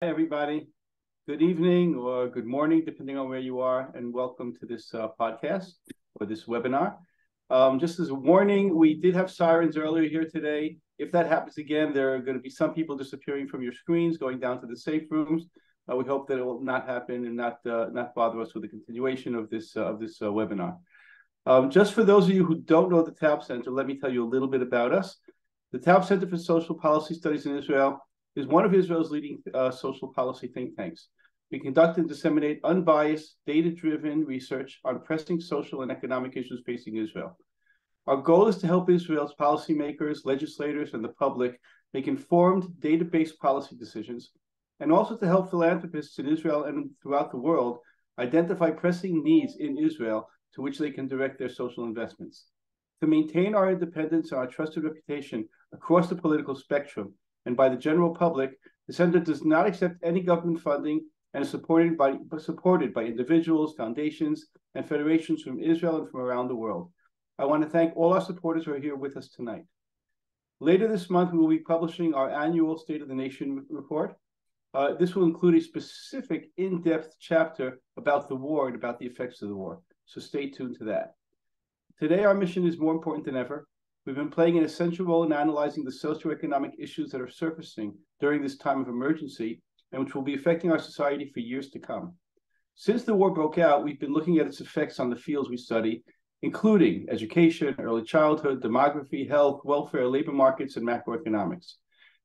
Hi, everybody. Good evening or good morning, depending on where you are, and welcome to this podcast or this webinar. Just as a warning, we did have sirens earlier here today. If that happens again, there are going to be some people disappearing from your screens, going down to the safe rooms. We hope that it will not happen and not bother us with the continuation of this webinar. Just for those of you who don't know the Taub Center, let me tell you a little bit about us. The Taub Center for Social Policy Studies in Israel is one of Israel's leading social policy think tanks. We conduct and disseminate unbiased, data-driven research on pressing social and economic issues facing Israel. Our goal is to help Israel's policymakers, legislators, and the public make informed, data-based policy decisions, and also to help philanthropists in Israel and throughout the world identify pressing needs in Israel to which they can direct their social investments. To maintain our independence and our trusted reputation across the political spectrum, and by the general public, the Center does not accept any government funding and is supported by individuals, foundations, and federations from Israel and from around the world. I want to thank all our supporters who are here with us tonight. Later this month, we will be publishing our annual State of the Nation report. This will include a specific in-depth chapter about the war and about the effects of the war. So stay tuned to that. Today, our mission is more important than ever. We've been playing an essential role in analyzing the socioeconomic issues that are surfacing during this time of emergency and which will be affecting our society for years to come. Since the war broke out, we've been looking at its effects on the fields we study, including education, early childhood, demography, health, welfare, labor markets, and macroeconomics.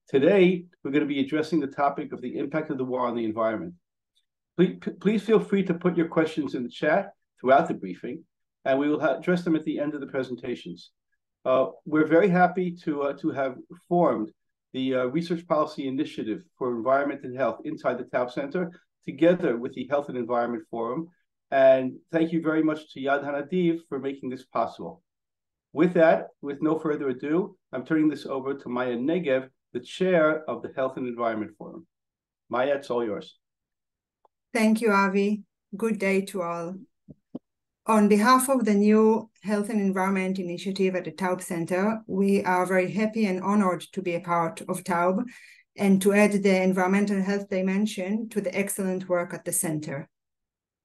Today, we're going to be addressing the topic of the impact of the war on the environment. Please feel free to put your questions in the chat throughout the briefing, and we will address them at the end of the presentations. We're very happy to have formed the Research Policy Initiative for Environment and Health inside the Taub Center, together with the Health and Environment Forum. And thank you very much to Yad HaNadiv for making this possible. With that, with no further ado, I'm turning this over to Maya Negev, the chair of the Health and Environment Forum. Maya, it's all yours. Thank you, Avi. Good day to all. On behalf of the new Health and Environment Initiative at the Taub Center, we are very happy and honored to be a part of Taub and to add the environmental health dimension to the excellent work at the center.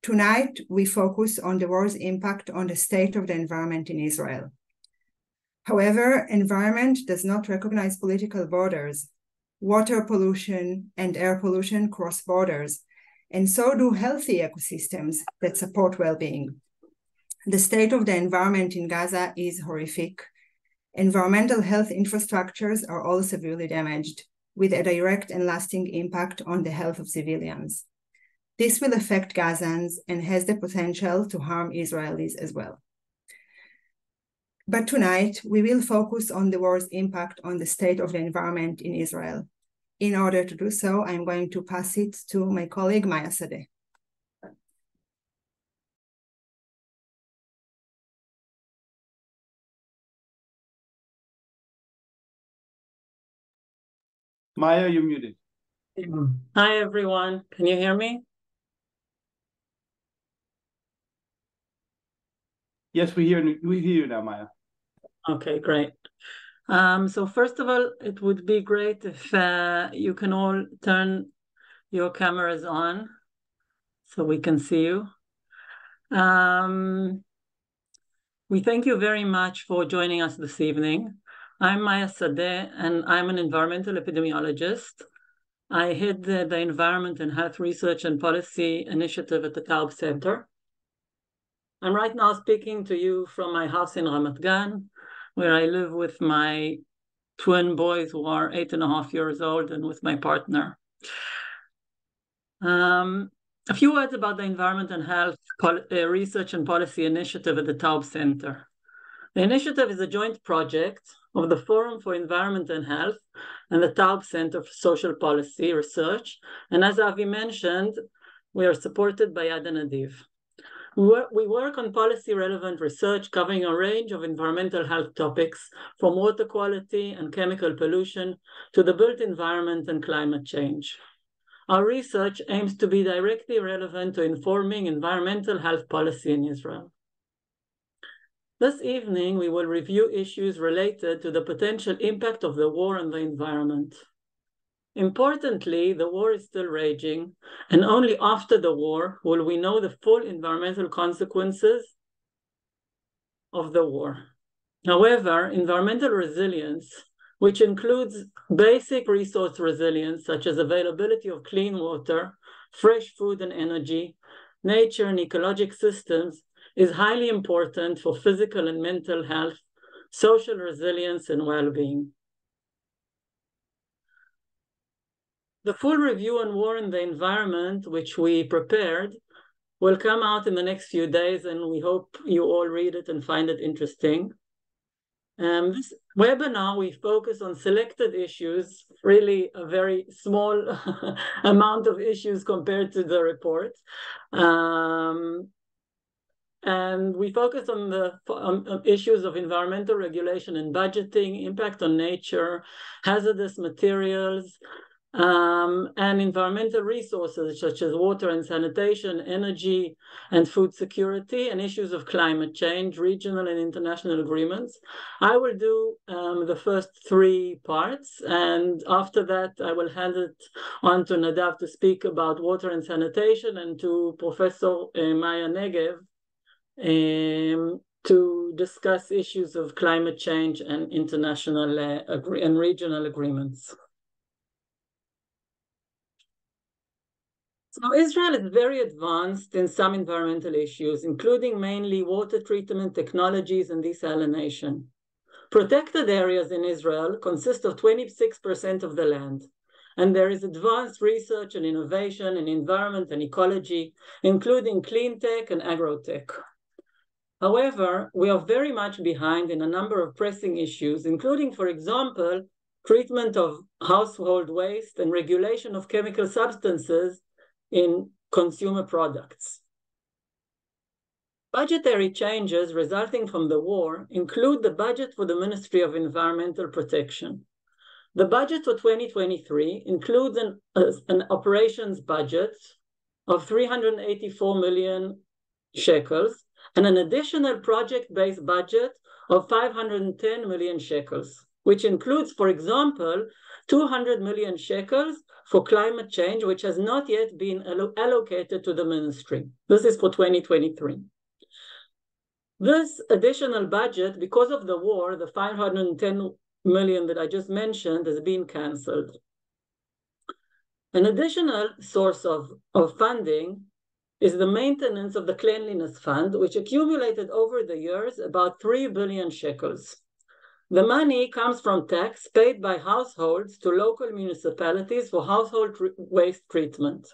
Tonight, we focus on the war's impact on the state of the environment in Israel. However, environment does not recognize political borders. Water pollution and air pollution cross borders, and so do healthy ecosystems that support well-being. The state of the environment in Gaza is horrific. Environmental health infrastructures are all severely damaged, with a direct and lasting impact on the health of civilians. This will affect Gazans and has the potential to harm Israelis as well. But tonight, we will focus on the war's impact on the state of the environment in Israel. In order to do so, I'm going to pass it to my colleague, Maya Sadeh. Maya, you're muted. Hi, everyone. Can you hear me? Yes, we hear you now, Maya. Okay, great. So first of all, it would be great if you can all turn your cameras on so we can see you. We thank you very much for joining us this evening. I'm Maya Sadeh, and I'm an environmental epidemiologist. I head the Environment and Health Research and Policy Initiative at the Taub Center. I'm right now speaking to you from my house in Ramat Gan, where I live with my twin boys who are 8.5 years old and with my partner. A few words about the Environment and Health Research and Policy Initiative at the Taub Center. The initiative is a joint project of the Forum for Environment and Health and the Taub Center for Social Policy Research. And as Avi mentioned, we are supported by Yad HaNadiv. We work on policy-relevant research covering a range of environmental health topics, from water quality and chemical pollution to the built environment and climate change. Our research aims to be directly relevant to informing environmental health policy in Israel. This evening, we will review issues related to the potential impact of the war on the environment. Importantly, the war is still raging, and only after the war will we know the full environmental consequences of the war. However, environmental resilience, which includes basic resource resilience, such as availability of clean water, fresh food and energy, nature and ecologic systems, is highly important for physical and mental health, social resilience, and well-being. The full review on war and the environment, which we prepared, will come out in the next few days, and we hope you all read it and find it interesting. This webinar, we focus on selected issues, really a very small amount of issues compared to the report. And we focus on the issues of environmental regulation and budgeting, impact on nature, hazardous materials, and environmental resources such as water and sanitation, energy and food security, and issues of climate change, regional and international agreements. I will do the first three parts, and after that I will hand it on to Nadav to speak about water and sanitation, and to Professor Maya Negev to discuss issues of climate change and international and regional agreements. So Israel is very advanced in some environmental issues, including mainly water treatment technologies and desalination. Protected areas in Israel consist of 26% of the land, and there is advanced research and innovation in environment and ecology, including clean tech and agrotech. However, we are very much behind in a number of pressing issues, including, for example, treatment of household waste and regulation of chemical substances in consumer products. Budgetary changes resulting from the war include the budget for the Ministry of Environmental Protection. The budget for 2023 includes an operations budget of 384 million shekels and an additional project-based budget of 510 million shekels, which includes, for example, 200 million shekels for climate change, which has not yet been allocated to the ministry. This is for 2023. This additional budget, because of the war, the 510 million that I just mentioned, has been canceled. An additional source of funding is the maintenance of the Cleanliness Fund, which accumulated over the years about 3 billion shekels. The money comes from tax paid by households to local municipalities for household waste treatment.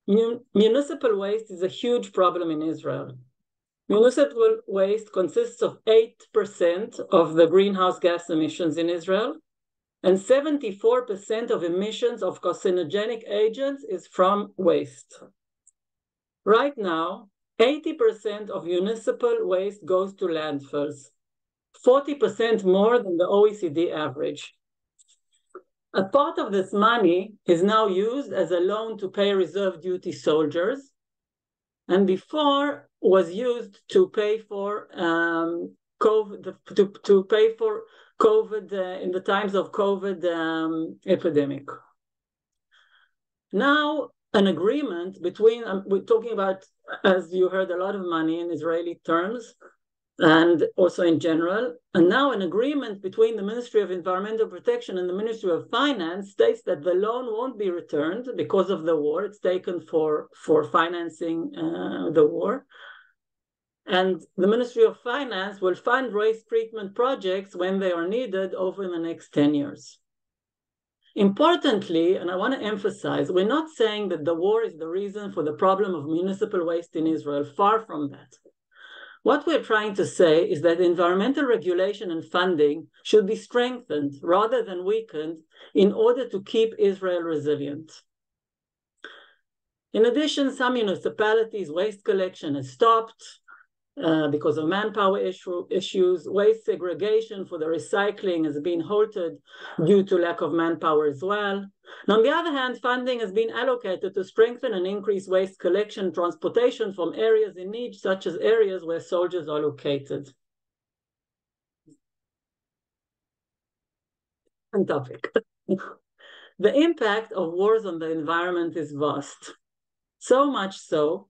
Municipal waste is a huge problem in Israel. Municipal waste consists of 8% of the greenhouse gas emissions in Israel, and 74% of emissions of carcinogenic agents is from waste. Right now, 80% of municipal waste goes to landfills, 40% more than the OECD average. A part of this money is now used as a loan to pay reserve duty soldiers, and before was used to pay for COVID, in the times of COVID epidemic. Now, an agreement between, we're talking about, as you heard, a lot of money in Israeli terms, and also in general. And now an agreement between the Ministry of Environmental Protection and the Ministry of Finance states that the loan won't be returned because of the war. It's taken for financing the war. And the Ministry of Finance will fund waste treatment projects when they are needed over the next 10 years. Importantly, and I want to emphasize, we're not saying that the war is the reason for the problem of municipal waste in Israel. Far from that. What we're trying to say is that environmental regulation and funding should be strengthened rather than weakened in order to keep Israel resilient. In addition, some municipalities' waste collection has stopped because of manpower issues. Waste segregation for the recycling has been halted due to lack of manpower as well. And on the other hand, funding has been allocated to strengthen and increase waste collection and transportation from areas in need, such as areas where soldiers are located. Topic. The impact of wars on the environment is vast. So much so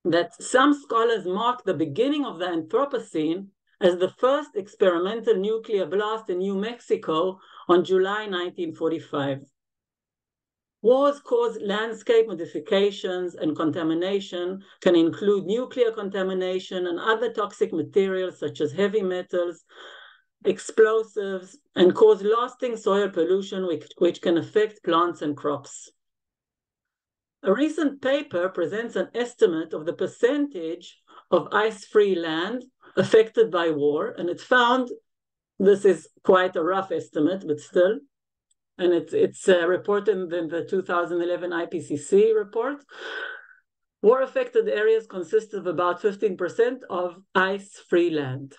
that some scholars mark the beginning of the Anthropocene as the first experimental nuclear blast in New Mexico on July 1945. Wars cause landscape modifications, and contamination can include nuclear contamination and other toxic materials such as heavy metals, explosives, and cause lasting soil pollution which can affect plants and crops. A recent paper presents an estimate of the percentage of ice-free land affected by war, and it found, this is quite a rough estimate, but still, and it's reported in the 2011 IPCC report. War-affected areas consist of about 15% of ice-free land.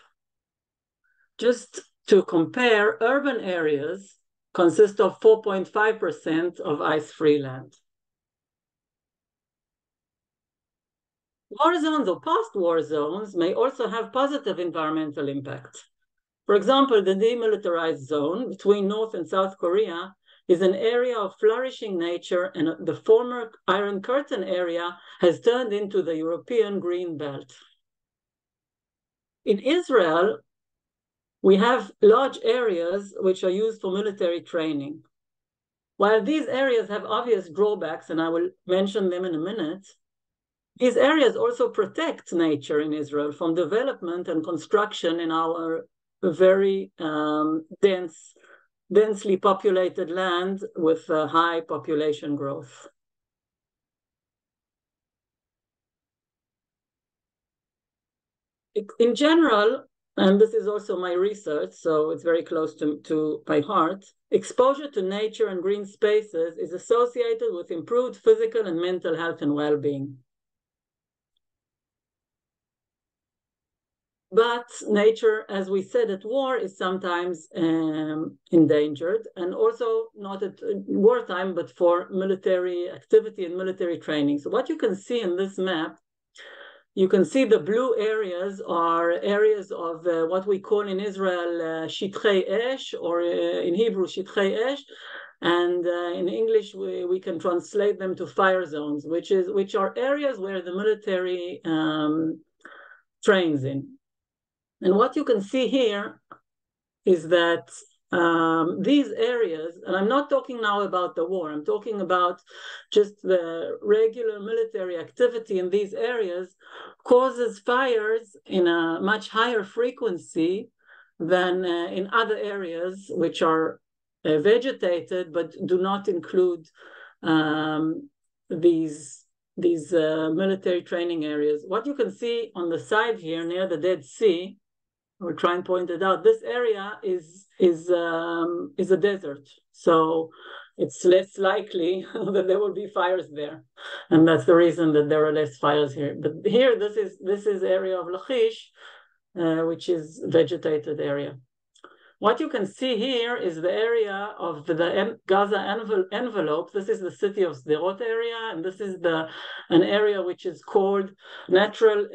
Just to compare, urban areas consist of 4.5% of ice-free land. War zones or post-war zones may also have positive environmental impact. For example, the demilitarized zone between North and South Korea is an area of flourishing nature, and the former Iron Curtain area has turned into the European Green Belt. In Israel, we have large areas which are used for military training. While these areas have obvious drawbacks, and I will mention them in a minute, these areas also protect nature in Israel from development and construction in our very densely populated land with high population growth. In general, and this is also my research, so it's very close to my heart, exposure to nature and green spaces is associated with improved physical and mental health and well-being. But nature, as we said, at war is sometimes endangered, and also not at wartime, but for military activity and military training. So what you can see in this map, you can see the blue areas are areas of what we call in Israel Shitchei Esh, or in Hebrew Shitchei Esh, and in English we can translate them to fire zones, which are areas where the military trains in. And what you can see here is that these areas, and I'm not talking now about the war, I'm talking about just the regular military activity in these areas, causes fires in a much higher frequency than in other areas which are vegetated but do not include these military training areas. What you can see on the side here near the Dead Sea, we'll try and point it out, this area is a desert. So it's less likely that there will be fires there. And that's the reason that there are less fires here. But here, this is area of Lachish, which is vegetated area. What you can see here is the area of the Gaza envelope. This is the city of Sderot area, and this is an area which is called natural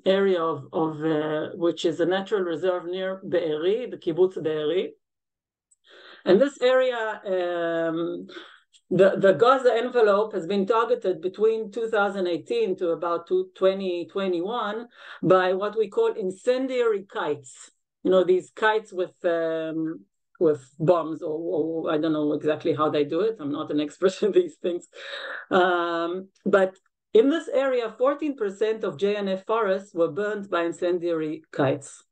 area of which is a natural reserve near Be'eri, the kibbutz Be'eri. And this area, the Gaza envelope has been targeted between 2018 to about 2021 by what we call incendiary kites. You know, these kites with bombs, or I don't know exactly how they do it. I'm not an expert in these things. But in this area, 14% of JNF forests were burned by incendiary kites.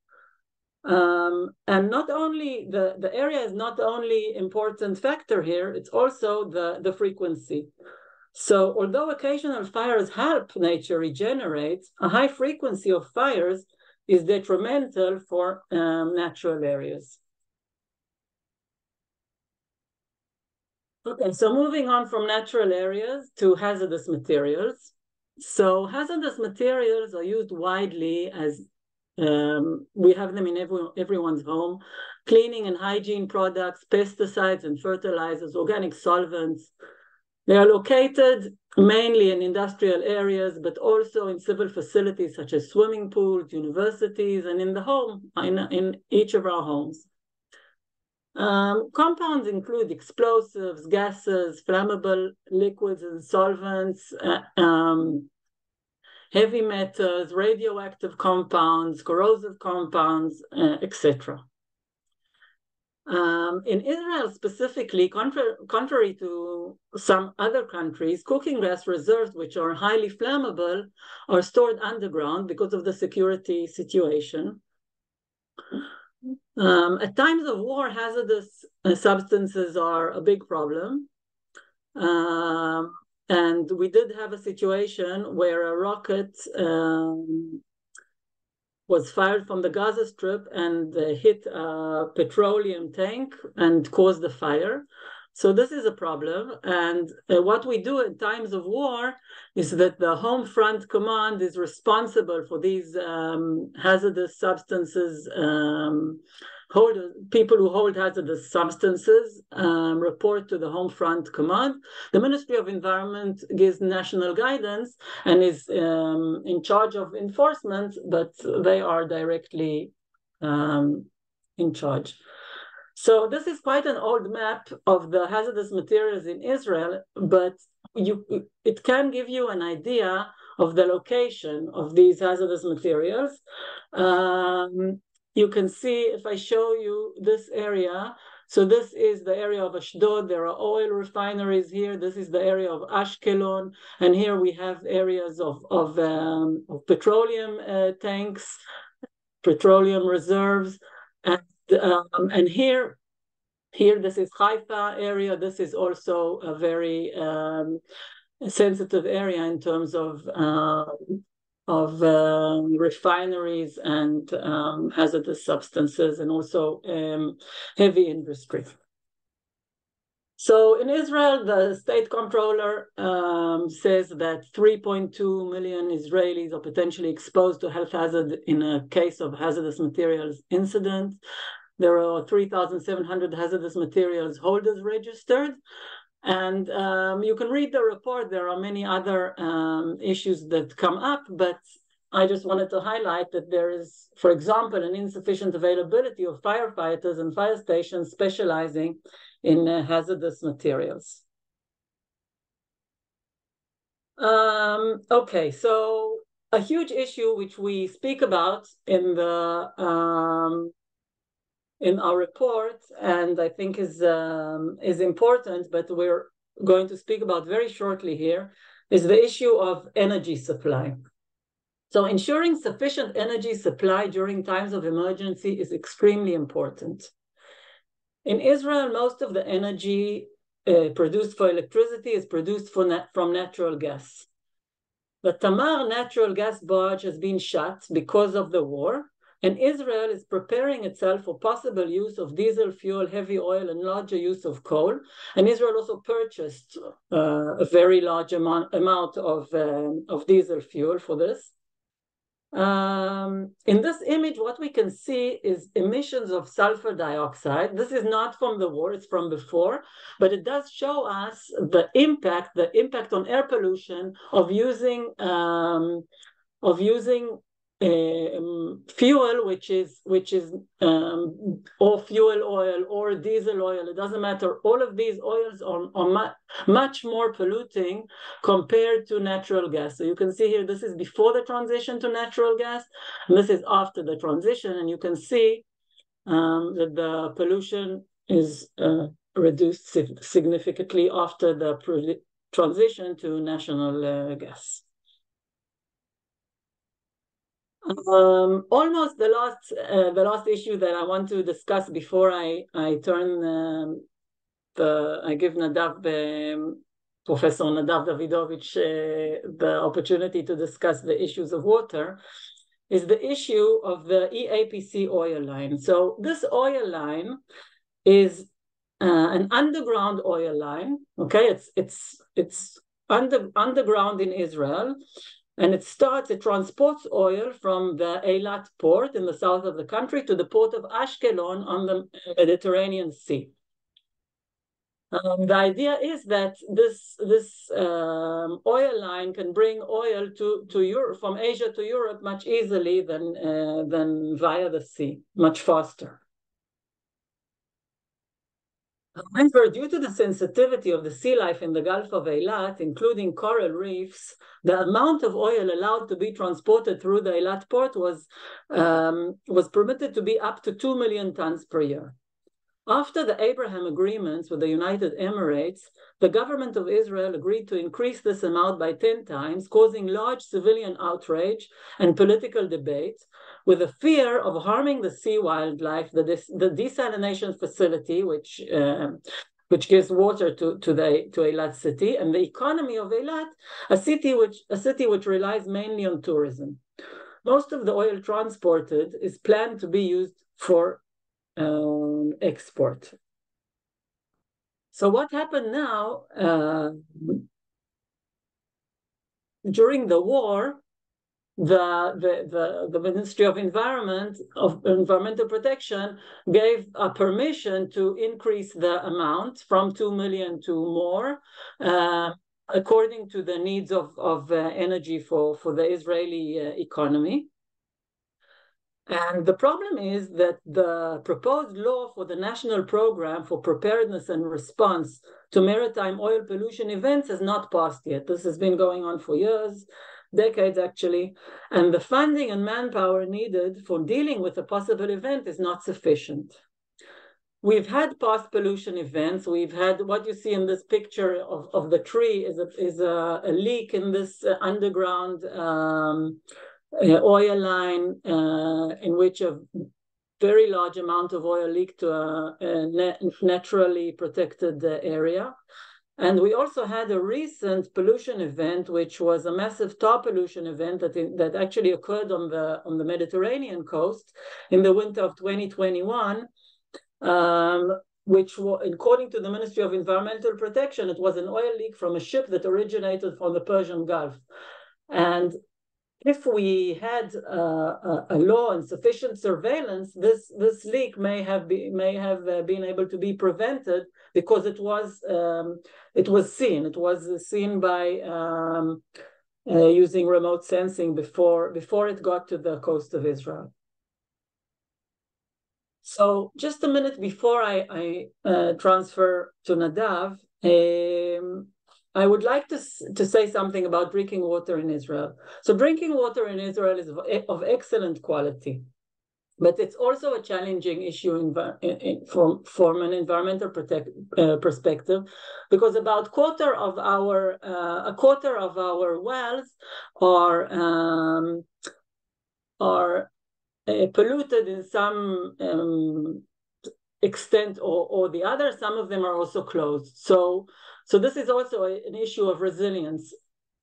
And not only, the area is not the only important factor here, it's also the frequency. So although occasional fires help nature regenerate, a high frequency of fires is detrimental for natural areas. Okay, so moving on from natural areas to hazardous materials. So hazardous materials are used widely as we have them in everyone's home: cleaning and hygiene products, pesticides and fertilizers, organic solvents. They are located mainly in industrial areas, but also in civil facilities such as swimming pools, universities, and in the home, in each of our homes. Compounds include explosives, gases, flammable liquids and solvents, heavy metals, radioactive compounds, corrosive compounds, etc. In Israel specifically, contrary to some other countries, cooking gas reserves, which are highly flammable, are stored underground because of the security situation. At times of war, hazardous substances are a big problem. And we did have a situation where a rocket was fired from the Gaza Strip and hit a petroleum tank and caused a fire. So this is a problem. And what we do in times of war is that the Home Front Command is responsible for these hazardous substances. People who hold hazardous substances report to the Home Front Command. The Ministry of Environment gives national guidance and is in charge of enforcement, but they are directly in charge. So this is quite an old map of the hazardous materials in Israel, but it can give you an idea of the location of these hazardous materials. You can see, if I show you this area, so this is the area of Ashdod. There are oil refineries here. This is the area of Ashkelon. And here we have areas of petroleum tanks, petroleum reserves. And here, this is Haifa area. This is also a very sensitive area in terms of refineries and hazardous substances, and also heavy industry. So in Israel, the state comptroller says that 3.2 million Israelis are potentially exposed to health hazard in a case of hazardous materials incident. There are 3,700 hazardous materials holders registered. And you can read the report. There are many other issues that come up, but I just wanted to highlight that there is, for example, an insufficient availability of firefighters and fire stations specializing in hazardous materials. Okay, so a huge issue which we speak about in our report, and I think is important, but we're going to speak about very shortly here, is the issue of energy supply. So ensuring sufficient energy supply during times of emergency is extremely important. In Israel, most of the energy produced for electricity is produced from natural gas. The Tamar natural gas barge has been shut because of the war, and Israel is preparing itself for possible use of diesel fuel, heavy oil, and larger use of coal. And Israel also purchased a very large amount of diesel fuel for this. In this image, what we can see is emissions of sulfur dioxide. This is not from the war, it's from before, but it does show us the impact on air pollution of using fuel, which is or fuel oil or diesel oil, it doesn't matter. All of these oils are much more polluting compared to natural gas. So you can see here, this is before the transition to natural gas, and this is after the transition, and you can see that the pollution is reduced significantly after the transition to natural gas. Almost the last issue that I want to discuss before I turn I give Professor Nadav Davidovitch the opportunity to discuss the issues of water, is the issue of the EAPC oil line. So this oil line is an underground oil line. Okay, it's underground in Israel. And it transports oil from the Eilat port in the south of the country to the port of Ashkelon on the Mediterranean Sea. The idea is that this oil line can bring oil to Europe, from Asia to Europe, much easily than via the sea, much faster. However, due to the sensitivity of the sea life in the Gulf of Eilat, including coral reefs, the amount of oil allowed to be transported through the Eilat port was permitted to be up to 2 million tons per year. After the Abraham agreements with the United Emirates, the government of Israel agreed to increase this amount by 10 times, causing large civilian outrage and political debate, with a fear of harming the sea wildlife. The desalination facility, which gives water to Eilat city, and the economy of Eilat, a city which relies mainly on tourism. Most of the oil transported is planned to be used for export. So what happened now, during the war, the Ministry of Environmental Protection gave a permission to increase the amount from 2 million to more, according to the needs of energy for the Israeli economy. And the problem is that the proposed law for the National Program for Preparedness and Response to Maritime Oil Pollution Events has not passed yet. This has been going on for years, decades actually, and the funding and manpower needed for dealing with a possible event is not sufficient. We've had past pollution events. We've had what you see in this picture of the tree is a leak in this underground oil line, in which a very large amount of oil leaked to a naturally protected area. And we also had a recent pollution event, which was a massive tar pollution event that actually occurred on the Mediterranean coast in the winter of 2021, which, according to the Ministry of Environmental Protection, it was an oil leak from a ship that originated from the Persian Gulf. And if we had a law and sufficient surveillance, this leak may have been able to be prevented, because it was seen. It was seen by using remote sensing before it got to the coast of Israel. So just a minute before I transfer to Nadav, I would like to say something about drinking water in Israel. So drinking water in Israel is of excellent quality, but it's also a challenging issue from an environmental perspective, because about a quarter of our wells are polluted in some extent or the other. Some of them are also closed. So this is also an issue of resilience.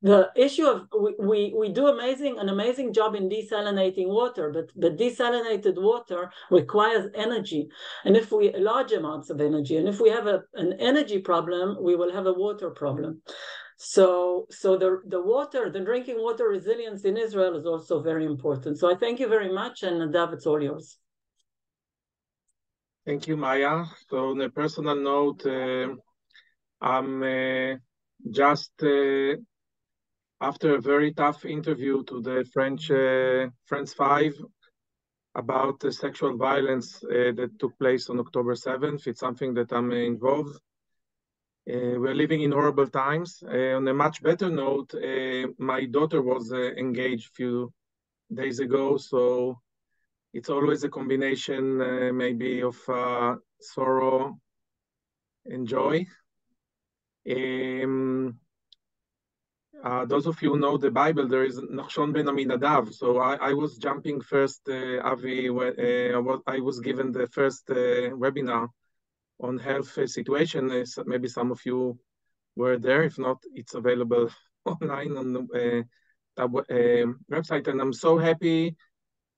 The issue of we do an amazing job in desalinating water, but desalinated water requires energy, and large amounts of energy. And if we have an energy problem, we will have a water problem. So the drinking water resilience in Israel is also very important. So I thank you very much, and Nadav, it's all yours. Thank you, Maya. So on a personal note, I'm just after a very tough interview to the French France 5 about the sexual violence that took place on October 7th. It's something that I'm involved. We're living in horrible times. On a much better note, my daughter was engaged a few days ago, so it's always a combination maybe of sorrow and joy. Those of you who know the Bible, there is Nachshon ben Aminadav. So I was jumping first, Avi, I was given the first webinar on health situation. Maybe some of you were there. If not, it's available online on the website. And I'm so happy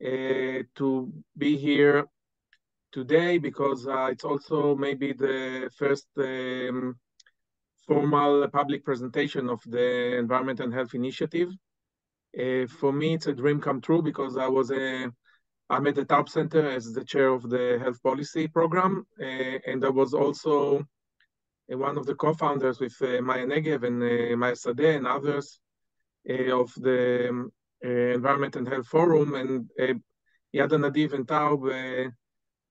to be here today, because it's also maybe the first formal public presentation of the Environment and Health Initiative. For me, it's a dream come true, because I'm at the Taub Center as the chair of the health policy program, and I was also one of the co-founders with Maya Negev and Maya Sadeh and others of the Environment and Health Forum, and Yada Nadiv and Taub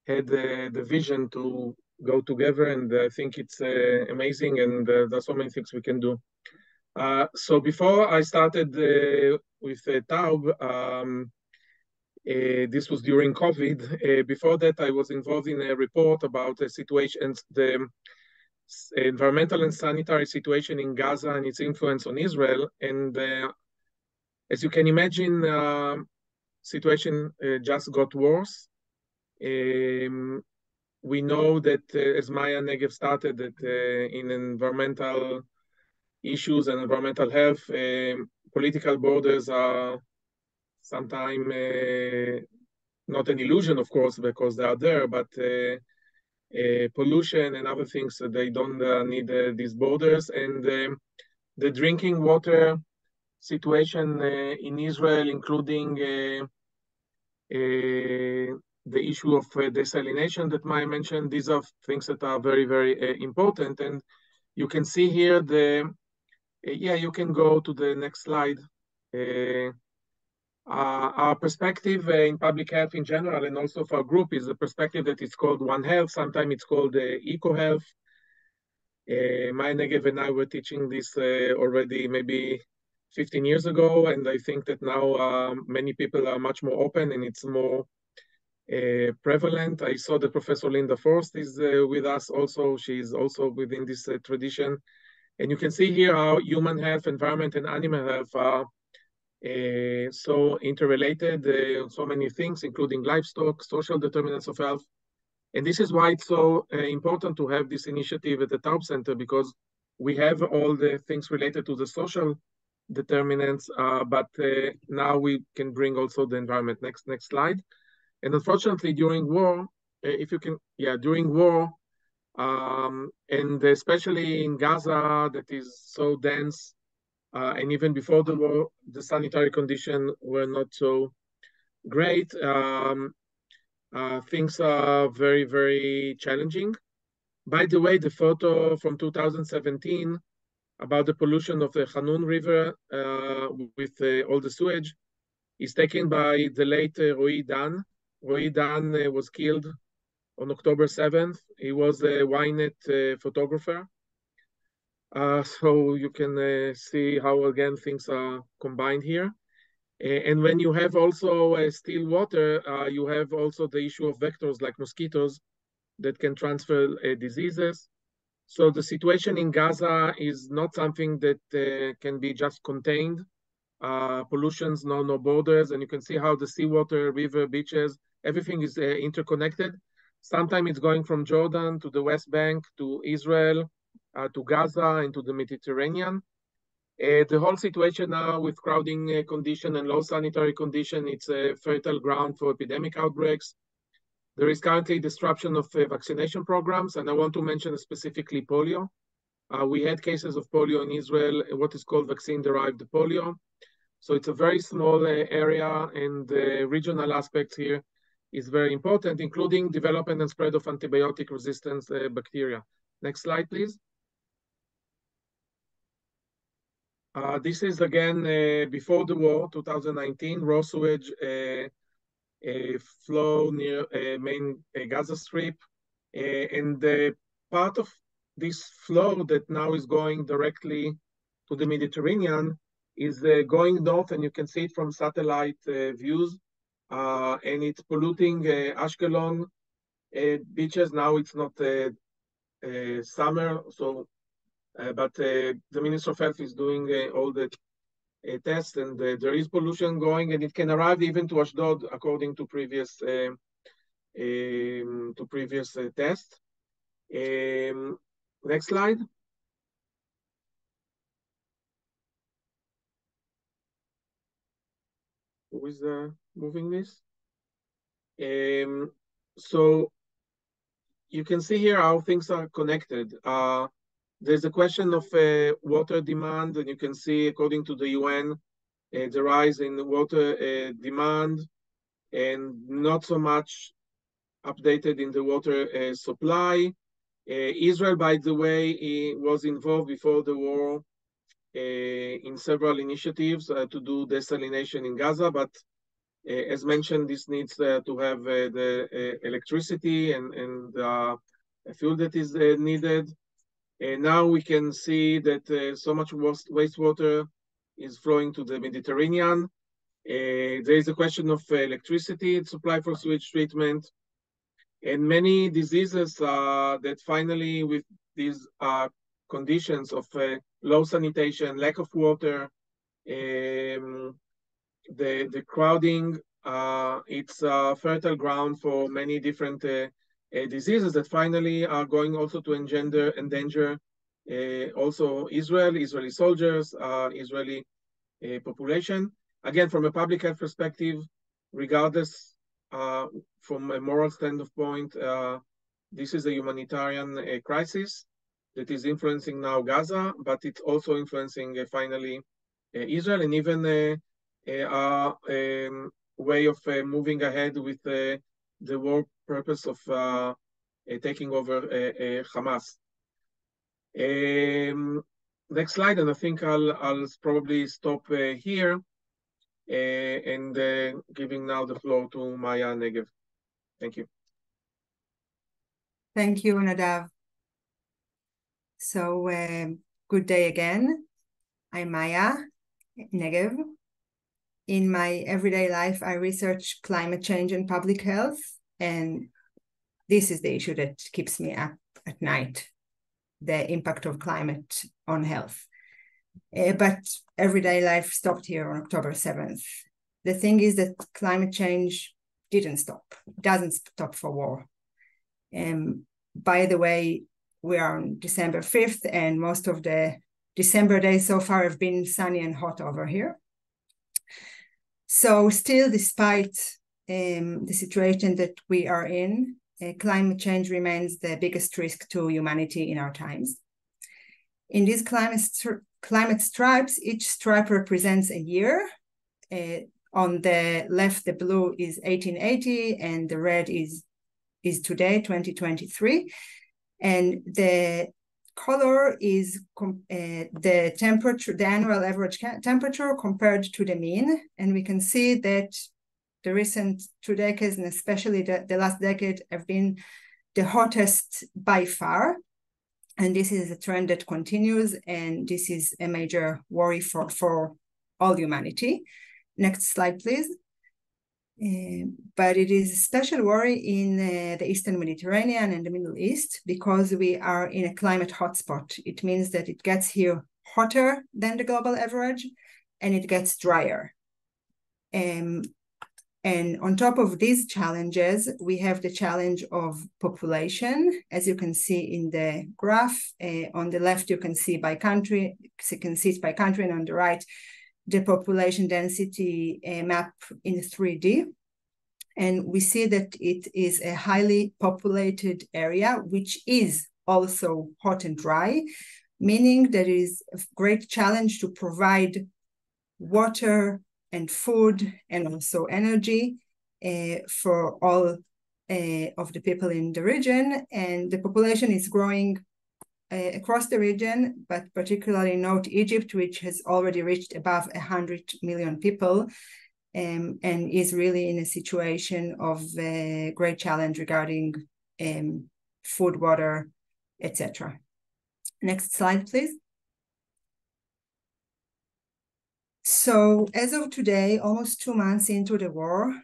had the vision to go together, and I think it's amazing, and there's so many things we can do. So before I started with Taub, this was during COVID. Before that, I was involved in a report about the situations, the environmental and sanitary situation in Gaza and its influence on Israel. And as you can imagine, situation just got worse. We know that as Maya Negev started, that in environmental issues and environmental health, political borders are sometimes not an illusion, of course, because they are there, but pollution and other things, they don't need these borders. And the drinking water situation in Israel, including the issue of desalination that Maya mentioned, these are things that are very, very important. And you can see here you can go to the next slide. Our perspective in public health in general, and also for our group, is a perspective that is called One Health. Sometimes it's called Eco Health. Maya Negev and I were teaching this already maybe 15 years ago, and I think that now many people are much more open and it's more prevalent. I saw that Professor Linda Forst is with us also. She's also within this tradition. And you can see here how human health, environment, and animal health are so interrelated, so many things, including livestock, social determinants of health. And this is why it's so important to have this initiative at the Taub Center, because we have all the things related to the social determinants, but now we can bring also the environment. Next slide. And unfortunately, during war, during war, and especially in Gaza, that is so dense, and even before the war, the sanitary conditions were not so great. Things are very, very challenging. By the way, the photo from 2017 about the pollution of the Hanun River with all the sewage is taken by the late Roy Dan. Roy Dan was killed on October 7th. He was a Ynet photographer. So you can see how, again, things are combined here. And when you have also still water, you have also the issue of vectors like mosquitoes that can transfer diseases. So the situation in Gaza is not something that can be just contained. Pollutions, no borders. And you can see how the seawater, river, beaches, everything is interconnected. Sometimes it's going from Jordan to the West Bank, to Israel, to Gaza, and to the Mediterranean. The whole situation now with crowding condition and low sanitary condition, it's a fertile ground for epidemic outbreaks. There is currently disruption of vaccination programs, and I want to mention specifically polio. We had cases of polio in Israel, what is called vaccine-derived polio. So it's a very small area, and the regional aspects here is very important, including development and spread of antibiotic resistance bacteria. Next slide, please. This is again before the war, 2019, raw sewage flow near main Gaza Strip. And the part of this flow that now is going directly to the Mediterranean is going north, and you can see it from satellite views. And it's polluting Ashkelon beaches. Now it's not summer, so but the Minister of Health is doing all the tests, and there is pollution going, and it can arrive even to Ashdod, according to previous tests. Next slide. Who is moving this? So you can see here how things are connected. There's a question of water demand, and you can see, according to the UN, the rise in water demand, and not so much updated in the water supply. Israel, by the way, was involved before the war in several initiatives to do desalination in Gaza, but as mentioned, this needs to have the electricity and fuel that is needed. Now we can see that so much wastewater is flowing to the Mediterranean. There is a question of electricity supply for sewage treatment, and many diseases that finally, with these conditions of low sanitation, lack of water, the crowding, it's a fertile ground for many different diseases that finally are going also to endanger also Israeli soldiers, Israeli population. Again, from a public health perspective, regardless from a moral standpoint, this is a humanitarian crisis that is influencing now Gaza, but it's also influencing finally Israel, and even a way of moving ahead with the war purpose of taking over Hamas. Next slide, and I think I'll probably stop here and giving now the floor to Maya Negev. Thank you. Thank you, Nadav. So good day again. I'm Maya Negev. In my everyday life, I research climate change and public health, and this is the issue that keeps me up at night, the impact of climate on health. But everyday life stopped here on October 7th. The thing is that climate change didn't stop, doesn't stop for war. By the way, we are on December 5th, and most of the December days so far have been sunny and hot over here. So still, despite the situation that we are in, climate change remains the biggest risk to humanity in our times. In these climate stripes, each stripe represents a year. On the left, the blue is 1880, and the red is today, 2023. And the color is the temperature, the annual average temperature compared to the mean. And we can see that the recent 2 decades, and especially the last decade, have been the hottest by far. And this is a trend that continues, and this is a major worry for all humanity. Next slide, please. But it is a special worry in the Eastern Mediterranean and the Middle East, because we are in a climate hotspot. It means that it gets here hotter than the global average, and it gets drier. And on top of these challenges, we have the challenge of population. As you can see in the graph, on the left, you can see by country, and on the right, the population density map in 3D. And we see that it is a highly populated area, which is also hot and dry, meaning that it is a great challenge to provide water and food and also energy for all of the people in the region. And the population is growing across the region, but particularly note Egypt, which has already reached above 100 million people, and is really in a situation of great challenge regarding food, water, etc. Next slide, please. So as of today, almost 2 months into the war,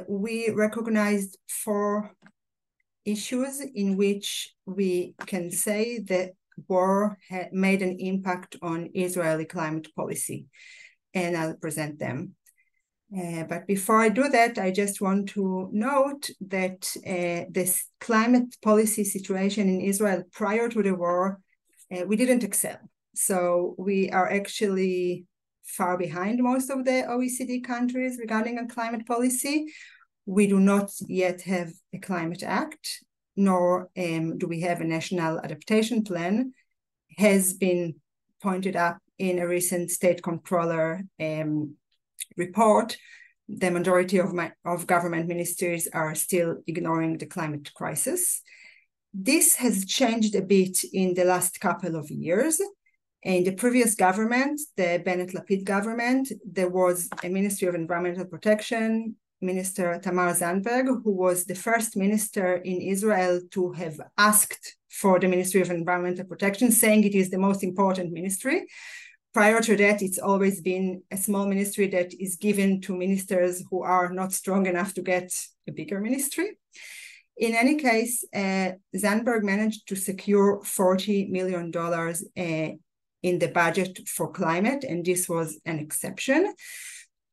we recognized 4 issues in which we can say that war had made an impact on Israeli climate policy, and I'll present them. But before I do that, I just want to note that this climate policy situation in Israel prior to the war, we didn't excel. So we are actually far behind most of the OECD countries regarding a climate policy. We do not yet have a climate act, nor do we have a national adaptation plan. Has been pointed up in a recent state comptroller report. The majority of government ministries are still ignoring the climate crisis. This has changed a bit in the last couple of years. In the previous government, the Bennett-Lapid government, there was a Ministry of Environmental Protection, Minister Tamar Zandberg, who was the first minister in Israel to have asked for the Ministry of Environmental Protection, saying it is the most important ministry. Prior to that, it's always been a small ministry that is given to ministers who are not strong enough to get a bigger ministry. In any case, Zandberg managed to secure $40 million in the budget for climate, and this was an exception.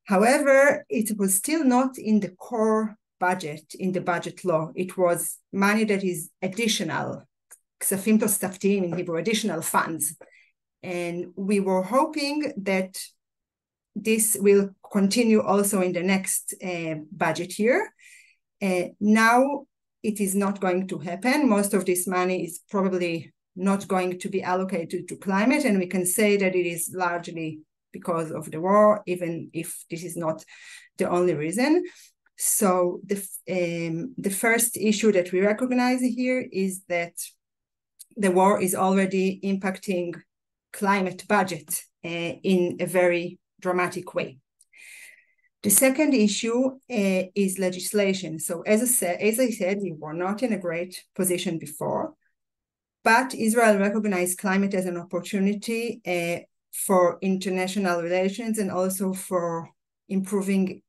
However, it was still not in the core budget, in the budget law. It was money that is additional, כספים תוספתיים in Hebrew, additional funds. And we were hoping that this will continue also in the next budget year. Now it is not going to happen. Most of this money is probably not going to be allocated to climate, and we can say that it is largely because of the war, even if this is not the only reason. So the first issue that we recognize here is that the war is already impacting climate budget in a very dramatic way. The second issue is legislation. So as I said, we were not in a great position before, but Israel recognized climate as an opportunity for international relations and also for improving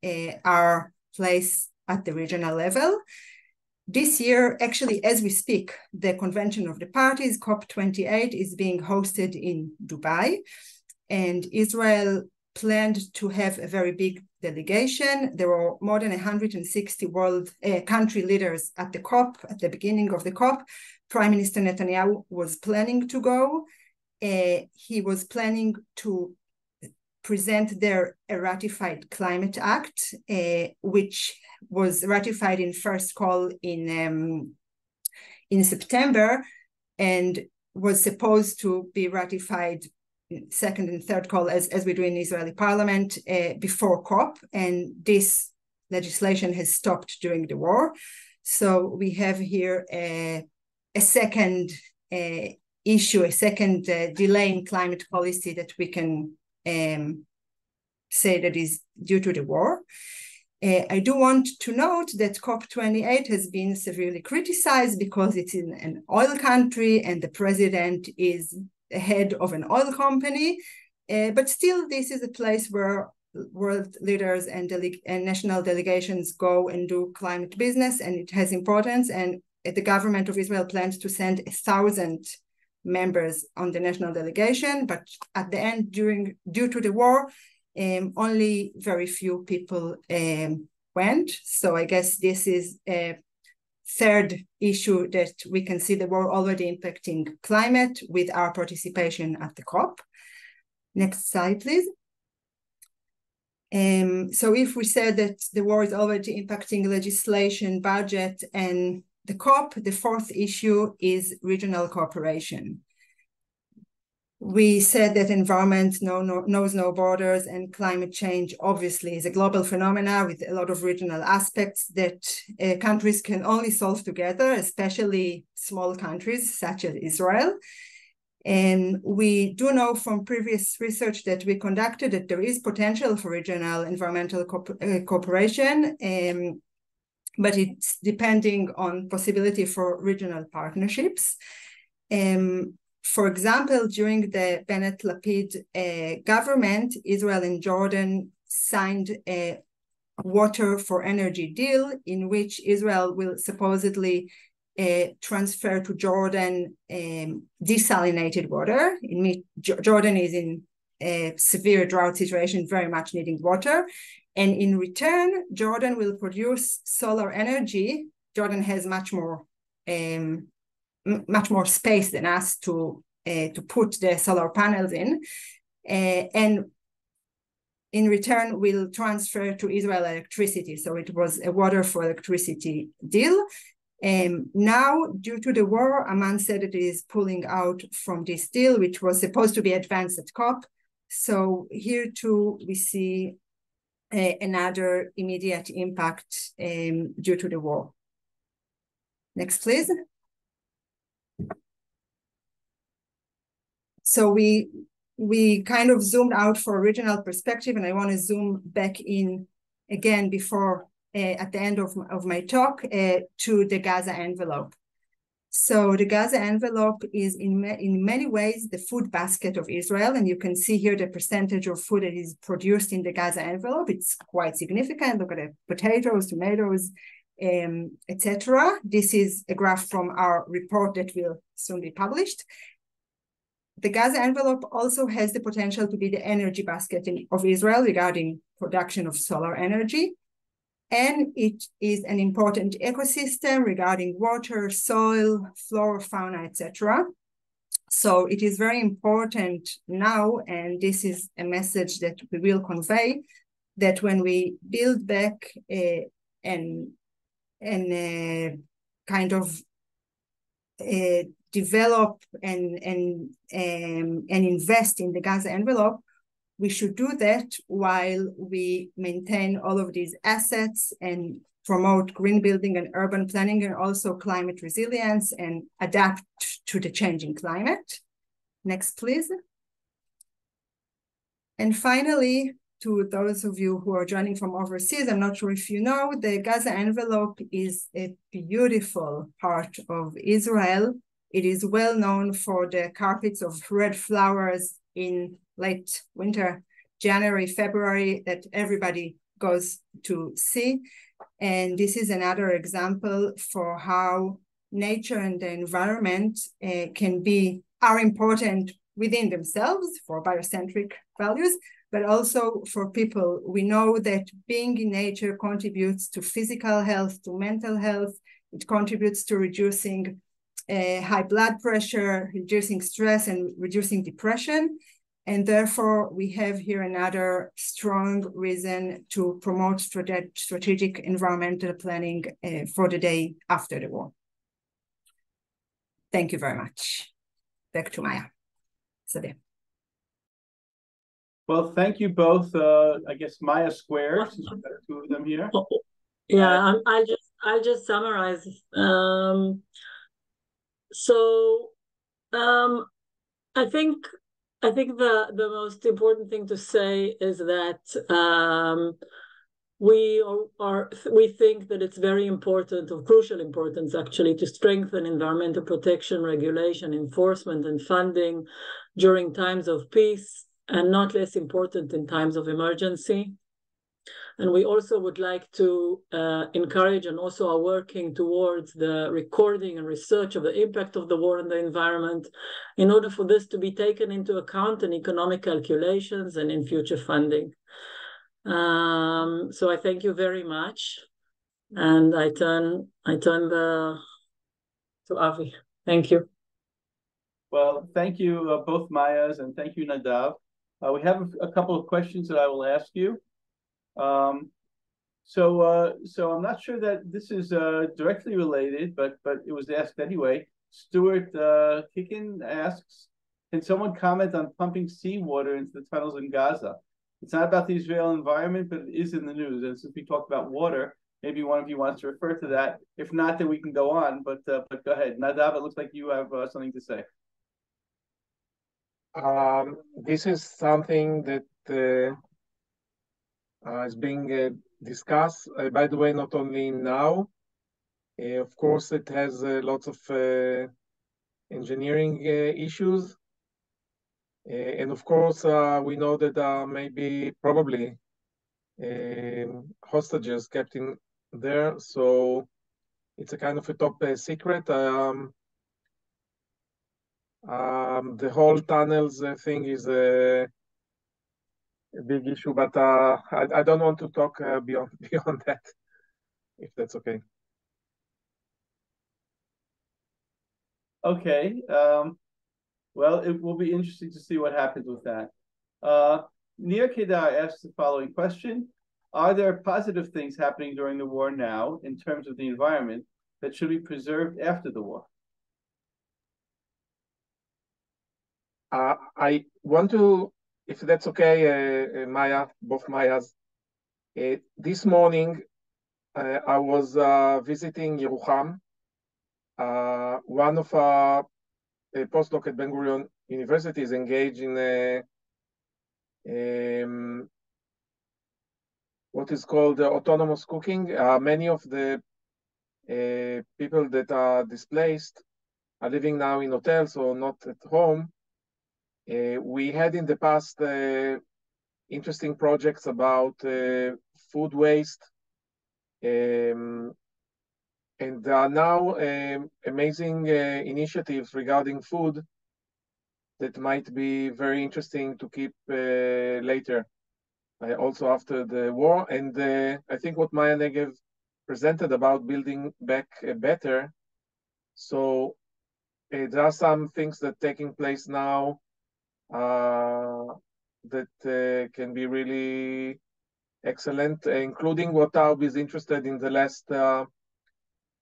our place at the regional level. This year, actually, as we speak, the Convention of the Parties, COP28, is being hosted in Dubai, and Israel planned to have a very big delegation. There were more than 160 world country leaders at the COP, at the beginning of the COP. Prime Minister Netanyahu was planning to go. He was planning to present their ratified Climate Act, which was ratified in first call in September and was supposed to be ratified in second and third call as we do in Israeli parliament before COP. And this legislation has stopped during the war. So we have here a second issue, a second delay in climate policy that we can say that is due to the war. I do want to note that COP28 has been severely criticized because it's in an oil country and the president is the head of an oil company. But still, this is a place where world leaders and national delegations go and do climate business, and it has importance. And the government of Israel plans to send 1,000 members on the national delegation, but at the end, due to the war, only very few people went. So I guess this is a third issue that we can see the war already impacting climate with our participation at the COP. Next slide, please. So if we said that the war is already impacting legislation, budget, and the COP, the fourth issue is regional cooperation. We said that environment knows no borders, and climate change obviously is a global phenomena with a lot of regional aspects that countries can only solve together, especially small countries such as Israel. And we do know from previous research that we conducted that there is potential for regional environmental cooperation, but it's depending on possibility for regional partnerships. For example, during the Bennett-Lapid government, Israel and Jordan signed a water for energy deal in which Israel will supposedly transfer to Jordan desalinated water. Jordan is in a severe drought situation, very much needing water. And in return, Jordan will produce solar energy. Jordan has much more space than us to put the solar panels in, and in return will transfer to Israel electricity. So it was a water for electricity deal. Now, due to the war, Amman said it is pulling out from this deal, which was supposed to be advanced at COP. So here too, we see another immediate impact due to the war. Next, please. So we kind of zoomed out for a regional perspective, and I want to zoom back in again before at the end of my talk to the Gaza envelope. So the Gaza envelope is in many ways the food basket of Israel, and you can see here the percentage of food that is produced in the Gaza envelope. It's quite significant. Look at the potatoes, tomatoes, etc. This is a graph from our report that will soon be published. The Gaza envelope also has the potential to be the energy basket of Israel regarding production of solar energy. And it is an important ecosystem regarding water, soil, flora, fauna, etc. So it is very important now, and this is a message that we will convey, that when we build back and kind of develop and invest in the Gaza envelope, we should do that while we maintain all of these assets and promote green building and urban planning, and also climate resilience and adapt to the changing climate. Next, please. And finally, to those of you who are joining from overseas, I'm not sure if you know, the Gaza envelope is a beautiful part of Israel. It is well known for the carpets of red flowers in late winter, January, February, that everybody goes to see. And this is another example for how nature and the environment are important within themselves for biocentric values, but also for people. We know that being in nature contributes to physical health, to mental health. It contributes to reducing high blood pressure, reducing stress, and reducing depression. And therefore, we have here another strong reason to promote strategic environmental planning for the day after the war. Thank you very much. Back to Maya. Sadeh. Well, thank you both. I guess Maya squared, since we've got two of them here. Yeah, I'll just summarize. I think the most important thing to say is that we think that it's very important, of crucial importance actually, to strengthen environmental protection, regulation, enforcement, and funding during times of peace, and not less important in times of emergency. And we also would like to encourage, and also are working towards, the recording and research of the impact of the war on the environment, in order for this to be taken into account in economic calculations and in future funding. So I thank you very much, and I turn to Avi. Thank you. Well, thank you both Mayas, and thank you Nadav. We have a couple of questions that I will ask you. So I'm not sure that this is directly related, but it was asked anyway. Stuart Kickin asks, can someone comment on pumping seawater into the tunnels in Gaza? It's not about the Israeli environment, but it is in the news. And since we talked about water, maybe one of you wants to refer to that. If not, then we can go on. But go ahead, Nadav. It looks like you have something to say. This is something that is being discussed, by the way, not only now. Of course, it has lots of engineering issues. And of course, we know that probably hostages kept in there. So it's a kind of a top secret. The whole tunnels thing is a big issue, but I don't want to talk beyond that, if that's okay. Okay. Well, it will be interesting to see what happens with that. Nir Kedar asks the following question. Are there positive things happening during the war now in terms of the environment that should be preserved after the war? I want to, if that's okay, Maya, both Mayas. This morning, I was visiting Yerucham. One of our postdoc at Ben-Gurion University is engaged in what what is called autonomous cooking. Many of the people that are displaced are living now in hotels or not at home. We had in the past interesting projects about food waste, and there are now amazing initiatives regarding food that might be very interesting to keep later, also after the war. And I think what Maya Negev presented about building back better. So there are some things that are taking place now that can be really excellent, including what Taub is interested in the last,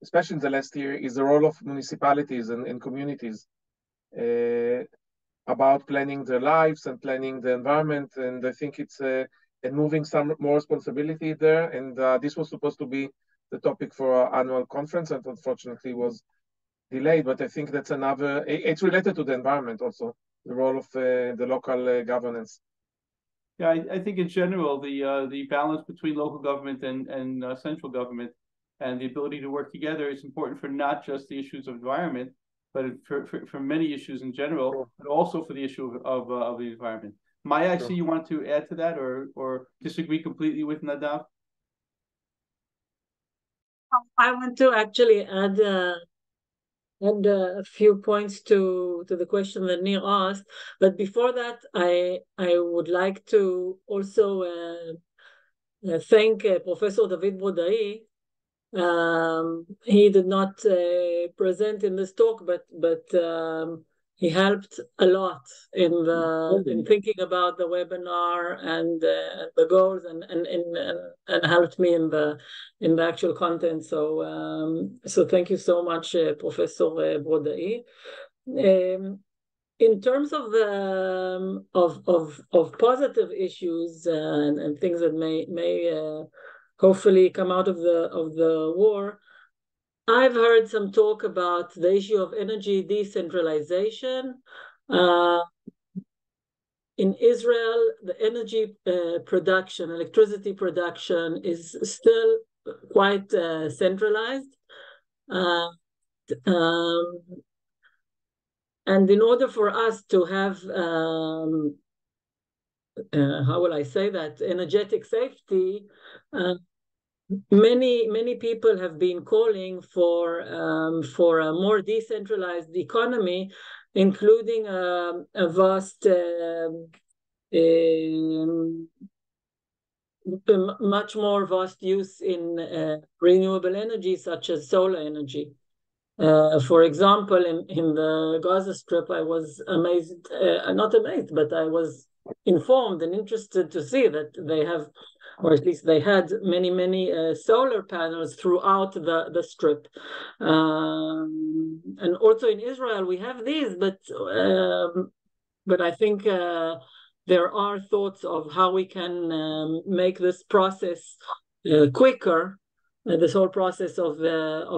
especially in the last year, is the role of municipalities and communities about planning their lives and planning the environment. And I think it's and moving some more responsibility there. And this was supposed to be the topic for our annual conference, and unfortunately was delayed. But I think that's another, it's related to the environment also, the role of the local governance. Yeah, I think in general, the balance between local government and central government and the ability to work together is important for not just the issues of environment, but for many issues in general, sure, but also for the issue of the environment. Maya, sure. I see you want to add to that or disagree completely with Nadav? I want to actually add a few points to the question that Nir asked, but before that, I would like to also thank Professor David Brodai. He did not present in this talk, but he helped a lot in thinking about the webinar and the goals, and helped me in the actual content. So thank you so much, Professor Brodai. In terms of the of positive issues and things that may hopefully come out of the war, I've heard some talk about the issue of energy decentralization. In Israel, the energy production, electricity production is still quite centralized. And in order for us to have, how will I say that, energetic safety, many people have been calling for a more decentralized economy, including a vast, much more vast use in renewable energy, such as solar energy. For example, in the Gaza Strip, I was amazed, not amazed, but I was informed and interested to see that they have, or at least they had many solar panels throughout the strip. And also in Israel, we have these, but I think there are thoughts of how we can make this process quicker, this whole process of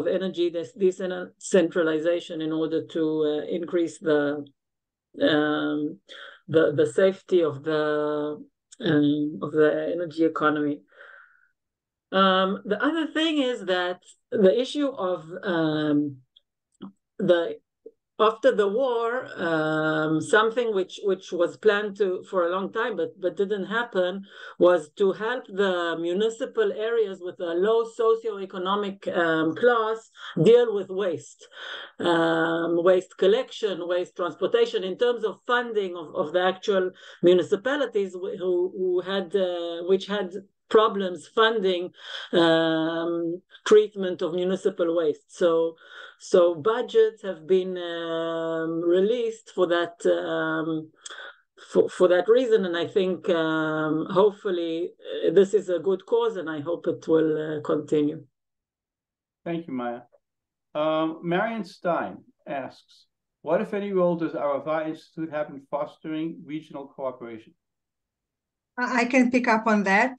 energy decentralization, in order to increase the safety of the energy economy. The other thing is that the issue of after the war, something which was planned for a long time but didn't happen, was to help the municipal areas with a low socioeconomic class deal with waste, waste collection, waste transportation, in terms of funding of the actual municipalities which had problems funding treatment of municipal waste. So budgets have been released for that for that reason, and I think hopefully this is a good cause, and I hope it will continue. Thank you, Maya. Marion Stein asks, what, if any, role does Arava Institute have in fostering regional cooperation? I can pick up on that.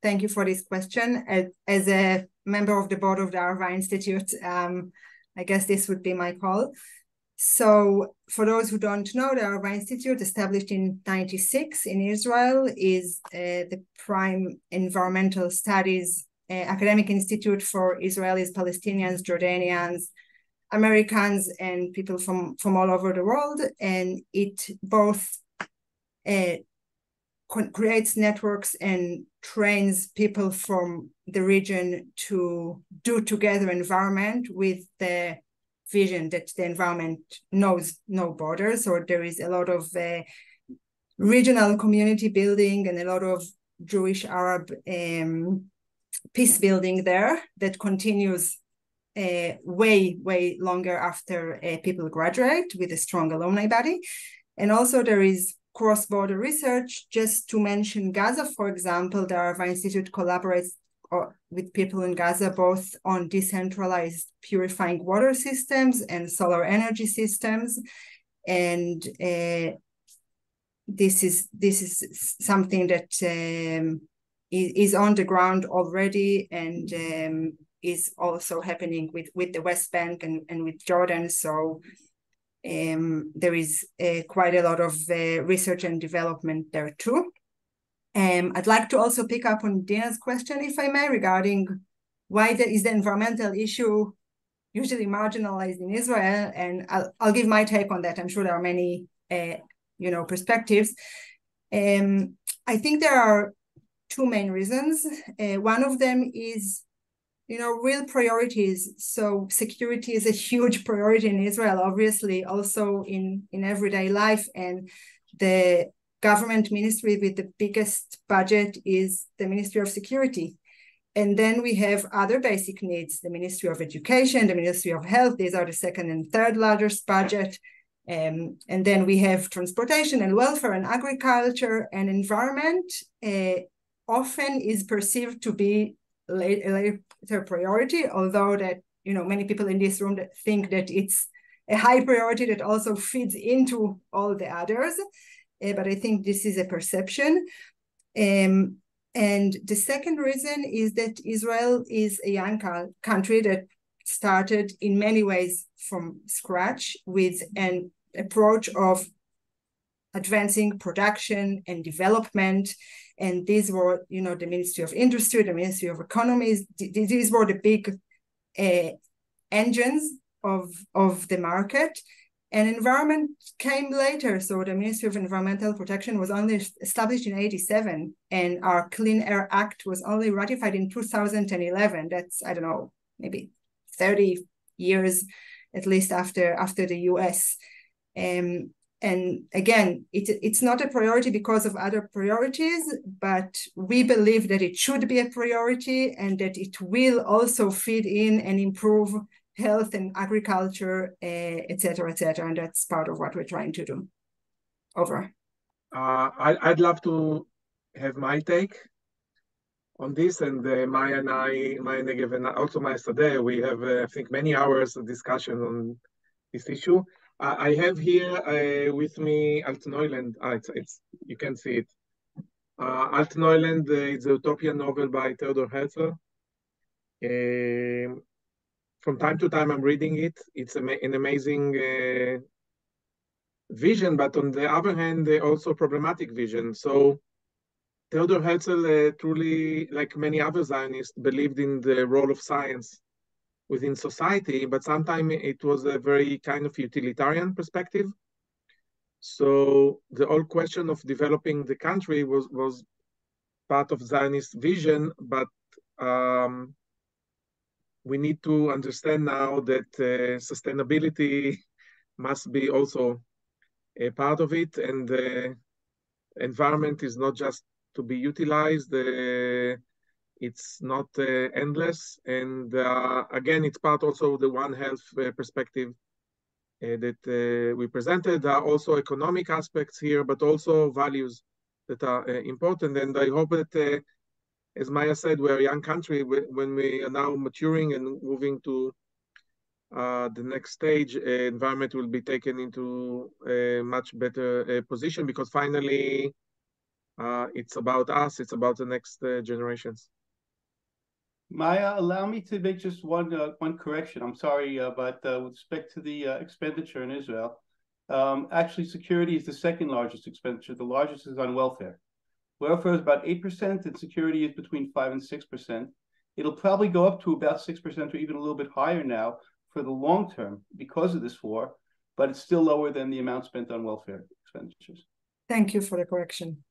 Thank you for this question. As a member of the board of the Arava Institute, I guess this would be my call. So for those who don't know, the Arava Institute, established in 1996 in Israel, is the prime environmental studies academic institute for Israelis, Palestinians, Jordanians, Americans, and people from all over the world. And it both creates networks and trains people from the region to do together environment with the vision that the environment knows no borders, or there is a lot of regional community building and a lot of Jewish-Arab peace building there that continues way longer after people graduate, with a strong alumni body. And also there is cross-border research. Just to mention Gaza, for example, the Arava Institute collaborates with people in Gaza both on decentralized purifying water systems and solar energy systems. And this is something that is on the ground already, and is also happening with the West Bank and with Jordan. So there is quite a lot of research and development there too. I'd like to also pick up on Dina's question, if I may, regarding why is the environmental issue usually marginalized in Israel, and I'll give my take on that. I'm sure there are many perspectives. I think there are two main reasons. One of them is real priorities. So security is a huge priority in Israel, obviously, also in everyday life. And the government ministry with the biggest budget is the Ministry of Security. And then we have other basic needs, the Ministry of Education, the Ministry of Health. These are the second and third largest budget. And then we have transportation and welfare and agriculture, and environment often is perceived to be a later priority, although that many people in this room that think that it's a high priority that also feeds into all the others. But I think this is a perception. And the second reason is that Israel is a young country that started in many ways from scratch with an approach of advancing production and development. And these were, the Ministry of Industry, the Ministry of Economy. These were the big engines of the market. And environment came later. So the Ministry of Environmental Protection was only established in 1987, and our Clean Air Act was only ratified in 2011. That's, I don't know, maybe 30 years at least after the US. And again, it's not a priority because of other priorities, but we believe that it should be a priority and that it will also feed in and improve health and agriculture, et cetera, and that's part of what we're trying to do. Over. I'd love to have my take on this, and Maya and I, Maya Negev, and also Maya Sadeh, we have, I think, many hours of discussion on this issue. I have here with me Alt Neuland. It's you can see it. Alt Neuland is a utopian novel by Theodor Herzl. From time to time, I'm reading it. It's an amazing vision, but on the other hand, also problematic vision. So Theodor Herzl truly, like many other Zionists, believed in the role of science within society, but sometimes it was a very kind of utilitarian perspective. So the whole question of developing the country was part of Zionist vision, but we need to understand now that sustainability must be also a part of it, and the environment is not just to be utilized. It's not endless, and again, it's part also of the One Health perspective that we presented. There are also economic aspects here, but also values that are important. And I hope that, as Maya said, we're a young country. When we are now maturing and moving to the next stage, environment will be taken into a much better position, because finally it's about us, it's about the next generations. Maya, allow me to make just one correction. I'm sorry, but with respect to the expenditure in Israel, actually security is the second largest expenditure. The largest is on welfare. Welfare is about 8%, and security is between 5 and 6%. It'll probably go up to about 6% or even a little bit higher now for the long term because of this war, but it's still lower than the amount spent on welfare expenditures. Thank you for the correction.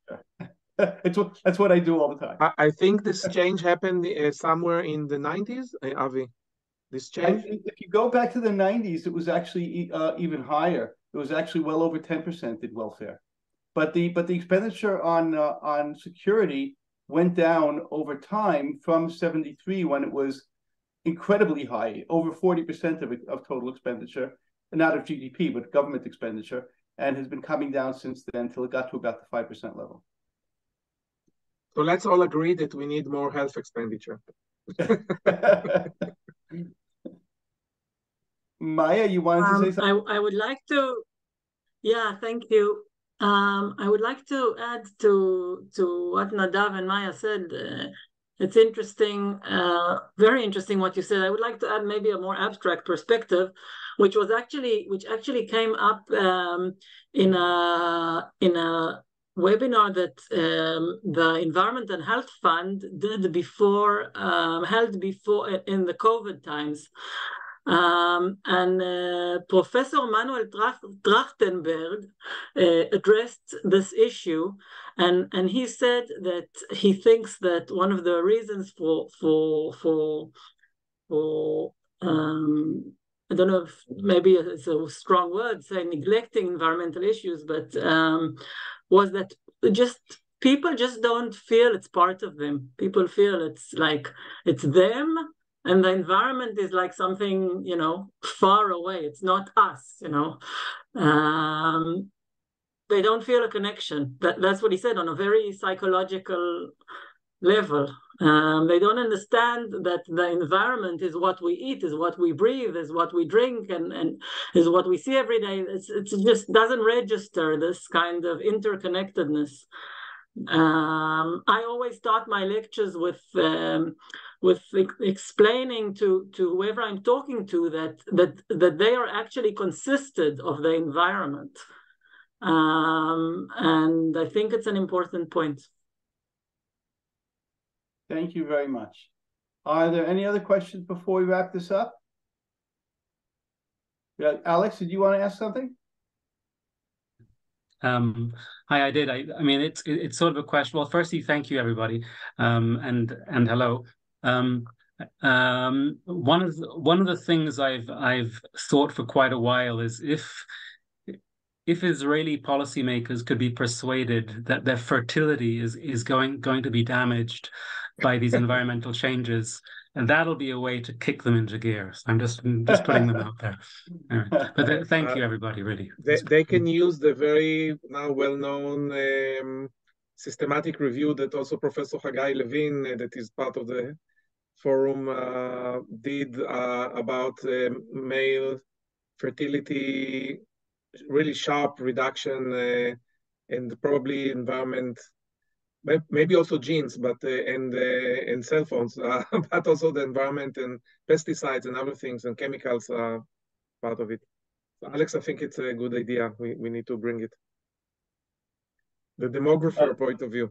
That's what I do all the time. I think this change happened somewhere in the 90s, Avi. This change? If you go back to the 90s, it was actually even higher. It was actually well over 10% in welfare. But the expenditure on security went down over time from 73 when it was incredibly high, over 40% of total expenditure, not of GDP, but government expenditure, and has been coming down since then until it got to about the 5% level. So let's all agree that we need more health expenditure. Maya, you wanted to say something? I would like to, yeah, thank you. I would like to add to what Nadav and Maya said. It's interesting, very interesting what you said. I would like to add maybe a more abstract perspective, which actually came up in a webinar that the Environment and Health Fund did before, held before in the COVID times. And Professor Manuel Trachtenberg addressed this issue, and he said that he thinks that one of the reasons for I don't know if maybe it's a strong word, say neglecting environmental issues, but was that people just don't feel it's part of them. People feel it's like it's them, and the environment is like something, far away. It's not us, They don't feel a connection. That's what he said on a very psychological level. They don't understand that the environment is what we eat, is what we breathe, is what we drink, and is what we see every day. It just doesn't register this kind of interconnectedness. I always start my lectures with explaining to whoever I'm talking to that they are actually consisted of the environment. And I think it's an important point. Thank you very much. Are there any other questions before we wrap this up? Yeah, Alex, did you want to ask something? Hi, I did. I mean, it's sort of a question. Well, firstly, thank you, everybody, and hello. One of the things I've thought for quite a while is if Israeli policymakers could be persuaded that their fertility is going to be damaged by these environmental changes, and that'll be a way to kick them into gear. So I'm just putting them out there. Right. But thank you, everybody, really. They can use the very now well-known systematic review that also Professor Hagai Levin, that is part of the forum, did about male fertility, really sharp reduction, and probably environment, maybe also genes, but and cell phones, but also the environment and pesticides and other things and chemicals are part of it. So Alex, I think it's a good idea. We need to bring it. The demographer point of view.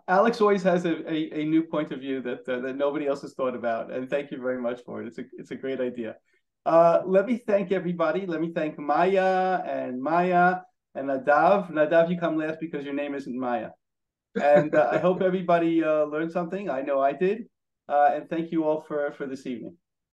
Alex always has a new point of view that nobody else has thought about, and thank you very much for it. It's a great idea. Let me thank everybody. Let me thank Maya and Nadav. Nadav, you come last because your name isn't Maya. And I hope everybody learned something. I know I did. And thank you all for this evening.